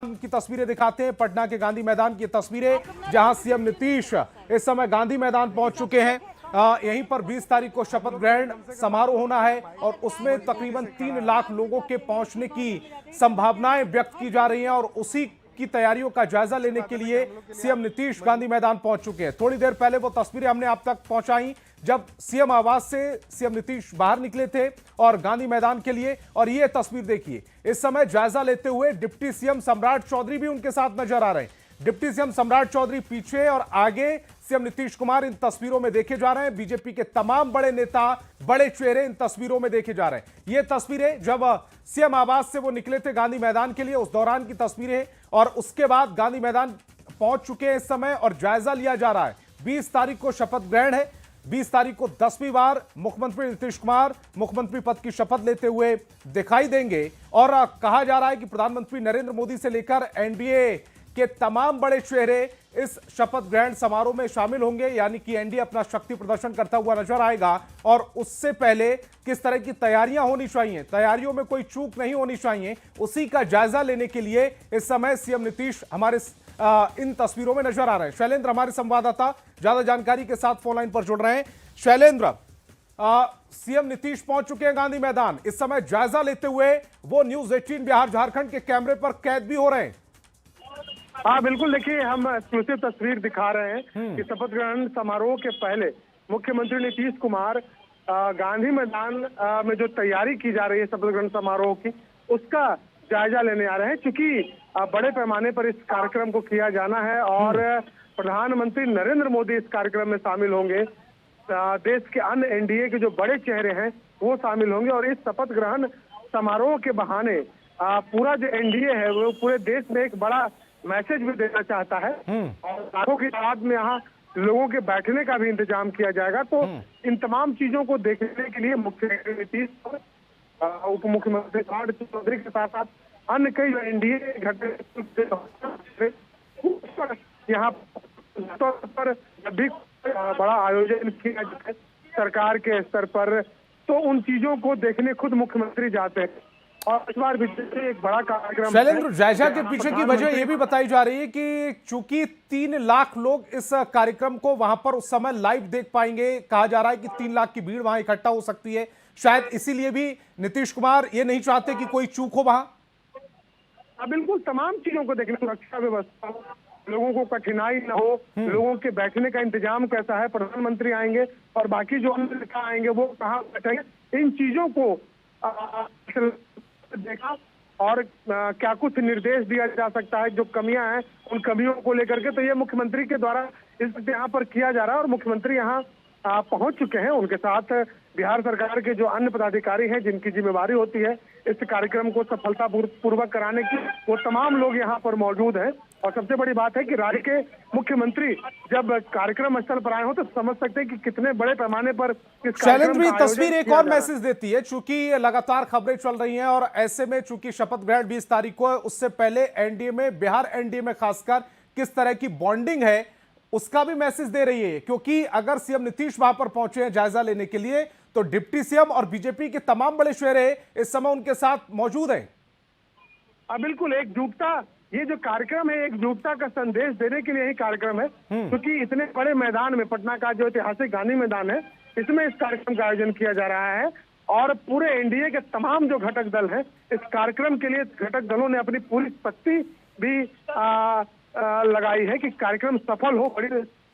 की तस्वीरें दिखाते हैं। पटना के गांधी मैदान की तस्वीरें, जहां सीएम नीतीश इस समय गांधी मैदान पहुंच चुके हैं। यहीं पर 20 तारीख को शपथ ग्रहण समारोह होना है और उसमें तकरीबन 3 लाख लोगों के पहुंचने की संभावनाएं व्यक्त की जा रही हैं और उसी की तैयारियों का जायजा लेने के लिए सीएम नीतीश गांधी मैदान पहुंच चुके हैं। थोड़ी देर पहले वो तस्वीरें हमने आप तक पहुंचाई जब सीएम आवास से सीएम नीतीश बाहर निकले थे और गांधी मैदान के लिए। और ये तस्वीर देखिए, इस समय जायजा लेते हुए डिप्टी सीएम सम्राट चौधरी भी उनके साथ नजर आ रहे हैं। डिप्टी सीएम सम्राट चौधरी पीछे और आगे सीएम नीतीश कुमार इन तस्वीरों में देखे जा रहे हैं। बीजेपी के तमाम बड़े नेता, बड़े चेहरे इन तस्वीरों में देखे जा रहे हैं। ये तस्वीरें जब सीएम आवास से वो निकले थे गांधी मैदान के लिए, उस दौरान की तस्वीरें, और उसके बाद गांधी मैदान पहुंच चुके हैं इस समय और जायजा लिया जा रहा है। 20 तारीख को शपथ ग्रहण है। 20 तारीख को 10वीं बार मुख्यमंत्री नीतीश कुमार मुख्यमंत्री पद की शपथ लेते हुए दिखाई देंगे और कहा जा रहा है कि प्रधानमंत्री नरेंद्र मोदी से लेकर एनडीए के तमाम बड़े चेहरे इस शपथ ग्रहण समारोह में शामिल होंगे। यानी कि एनडीए अपना शक्ति प्रदर्शन करता हुआ नजर आएगा और उससे पहले किस तरह की तैयारियां होनी चाहिए, तैयारियों में कोई चूक नहीं होनी चाहिए, उसी का जायजा लेने के लिए इस समय सीएम नीतीश हमारे इन तस्वीरों में नजर आ रहे हैं। शैलेंद्र हमारे संवाददाता ज्यादा जानकारी के साथ फोन लाइन पर जुड़ रहे हैं। शैलेंद्र, सीएम नीतीश पहुंच चुके हैं गांधी मैदान, इस समय जायजा लेते हुए वो न्यूज 18 बिहार झारखंड के कैमरे पर कैद भी हो रहे हैं। हाँ बिल्कुल, देखिए हम एक्सक्लूसिव तस्वीर दिखा रहे हैं कि शपथ ग्रहण समारोह के पहले मुख्यमंत्री नीतीश कुमार गांधी मैदान में जो तैयारी की जा रही है शपथ ग्रहण समारोह की, उसका जायजा लेने आ रहे हैं। क्योंकि बड़े पैमाने पर इस कार्यक्रम को किया जाना है और प्रधानमंत्री नरेंद्र मोदी इस कार्यक्रम में शामिल होंगे। देश के अन्य एनडीए के जो बड़े चेहरे हैं वो शामिल होंगे और इस शपथ ग्रहण समारोह के बहाने पूरा जो एनडीए है वो पूरे देश में एक बड़ा मैसेज भी देना चाहता है और लाखों की तादाद में यहाँ लोगों के बैठने का भी इंतजाम किया जाएगा। तो इन तमाम चीजों को देखने के लिए मुख्यमंत्री नीतीश, उप मुख्यमंत्री सम्राट चौधरी के साथ साथ अन्य कई एनडीए घटक यहाँ पर जब भी बड़ा आयोजन किया जाए सरकार के स्तर पर, तो उन चीजों को देखने खुद मुख्यमंत्री जाते हैं और इस बार भी एक बड़ा कार्यक्रम। शैलेंद्र, जायजा के पीछे की वजह यह भी बताई जा रही है कि चूंकि 3 लाख लोग इस कार्यक्रम को वहां पर उस समय लाइव देख पाएंगे, कहा जा रहा है कि 3 लाख की भीड़ वहां इकट्ठा हो सकती है, शायद इसीलिए भी नीतीश कुमार ये नहीं चाहते कि कोई चूक हो वहां। बिल्कुल, तमाम चीजों को देखने, सुरक्षा व्यवस्था, लोगों को कठिनाई न हो, लोगों के बैठने का इंतजाम कैसा है, प्रधानमंत्री आएंगे और बाकी जो अन्य नेता आएंगे वो कहाँ बैठेंगे, इन चीजों को देखा और क्या कुछ निर्देश दिया जा सकता है, जो कमियां हैं उन कमियों को लेकर के। तो ये मुख्यमंत्री के द्वारा इस यहाँ पर किया जा रहा है और मुख्यमंत्री यहाँ पहुंच चुके हैं। उनके साथ बिहार सरकार के जो अन्य पदाधिकारी हैं जिनकी जिम्मेवारी होती है इस कार्यक्रम को सफलतापूर्वक कराने की, वो तमाम लोग यहाँ पर मौजूद हैं। और सबसे बड़ी बात है कि राज्य के मुख्यमंत्री जब कार्यक्रम स्थल पर आए हो तो समझ सकते हैं कि कितने बड़े पैमाने पर इस कार्यक्रम का तस्वीर एक और मैसेज देती है। चूंकि लगातार खबरें चल रही हैं और ऐसे में चूंकि शपथ ग्रहण 20 तारीख को है, उससे पहले एनडीए में, बिहार एनडीए में खासकर किस तरह की बॉन्डिंग है उसका भी मैसेज दे रही है। क्योंकि अगर सीएम नीतीश वहां पर पहुंचे हैं जायजा लेने के लिए, तो डिप्टी सीएम और बीजेपी के तमाम बड़े चेहरे इस समय उनके साथ मौजूद हैं। बिल्कुल, एकजुटता, ये जो कार्यक्रम है एकजुटता का संदेश देने के लिए ही कार्यक्रम है। क्योंकि इतने बड़े मैदान में, पटना का जो ऐतिहासिक गांधी मैदान है, इसमें इस कार्यक्रम का आयोजन किया जा रहा है और पूरे एनडीए के तमाम जो घटक दल हैं इस कार्यक्रम के लिए घटक दलों ने अपनी पूरी शक्ति भी लगाई है कि कार्यक्रम सफल हो।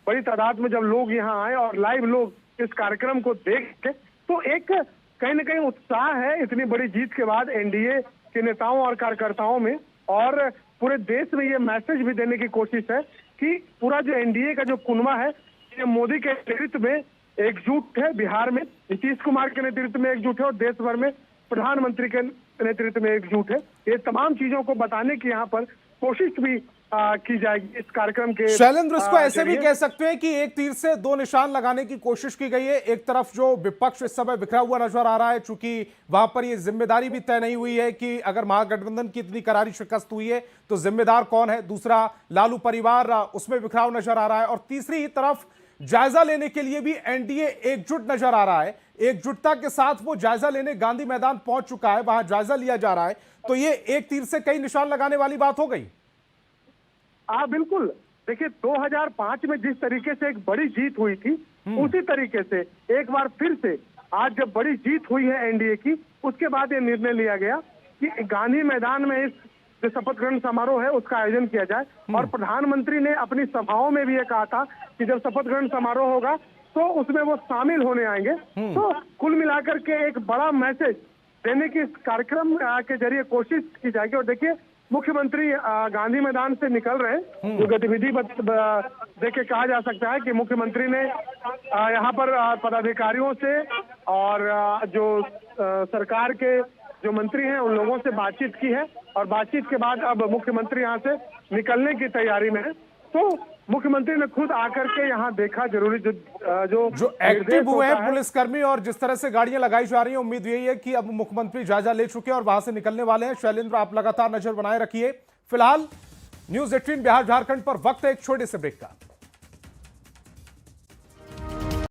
बड़ी तादाद में जब लोग यहाँ आए और लाइव लोग इस कार्यक्रम को देख के, तो एक कहीं ना कहीं उत्साह है इतनी बड़ी जीत के बाद एनडीए के नेताओं और कार्यकर्ताओं में। और पूरे देश में ये मैसेज भी देने की कोशिश है कि पूरा जो एनडीए का जो कुनबा है ये मोदी के नेतृत्व में एकजुट है, बिहार में नीतीश कुमार के नेतृत्व में एकजुट है और देश भर में प्रधानमंत्री के नेतृत्व में एकजुट है। ये तमाम चीजों को बताने की यहाँ पर कोशिश भी की जाएगी इस कार्यक्रम के। शैलेंद्र, इसको ऐसे भी कह सकते हैं कि एक तीर से 2 निशान लगाने की कोशिश की गई है। एक तरफ जो विपक्ष इस समय बिखरा हुआ नजर आ रहा है, चूंकि वहां पर ये जिम्मेदारी भी तय नहीं हुई है कि अगर महागठबंधन की इतनी करारी शिकस्त हुई है तो जिम्मेदार कौन है। दूसरा, लालू परिवार, उसमें बिखराव नजर आ रहा है। और तीसरी तरफ जायजा लेने के लिए भी एनडीए एकजुट नजर आ रहा है एकजुटता के साथ वो जायजा लेने गांधी मैदान पहुंच चुका है, वहां जायजा लिया जा रहा है, तो ये एक तीर से कई निशान लगाने वाली बात हो गई। हाँ बिल्कुल, देखिए 2005 में जिस तरीके से एक बड़ी जीत हुई थी, उसी तरीके से एक बार फिर से आज जब बड़ी जीत हुई है एनडीए की, उसके बाद ये निर्णय लिया गया कि गांधी मैदान में इस जो शपथ ग्रहण समारोह है उसका आयोजन किया जाए। और प्रधानमंत्री ने अपनी सभाओं में भी ये कहा था कि जब शपथ ग्रहण समारोह होगा तो उसमें वो शामिल होने आएंगे। तो कुल मिलाकर के एक बड़ा मैसेज देने की इस कार्यक्रम के जरिए कोशिश की जाएगी। और देखिए मुख्यमंत्री गांधी मैदान से निकल रहे हैं, जो गतिविधि देखिए कहा जा सकता है कि मुख्यमंत्री ने यहाँ पर पदाधिकारियों से और जो सरकार के जो मंत्री हैं उन लोगों से बातचीत की है, और बातचीत के बाद अब मुख्यमंत्री यहाँ से निकलने की तैयारी में है। तो मुख्यमंत्री ने खुद आकर के यहाँ देखा जरूरी जो एक्टिव हुए हैं पुलिसकर्मी और जिस तरह से गाड़ियां लगाई जा रही हैं, उम्मीद यही है कि अब मुख्यमंत्री जायजा ले चुके हैं और वहां से निकलने वाले हैं। शैलेंद्र, आप लगातार नजर बनाए रखिए। फिलहाल न्यूज़ 18 बिहार झारखंड पर वक्त है एक छोटे से ब्रेक का।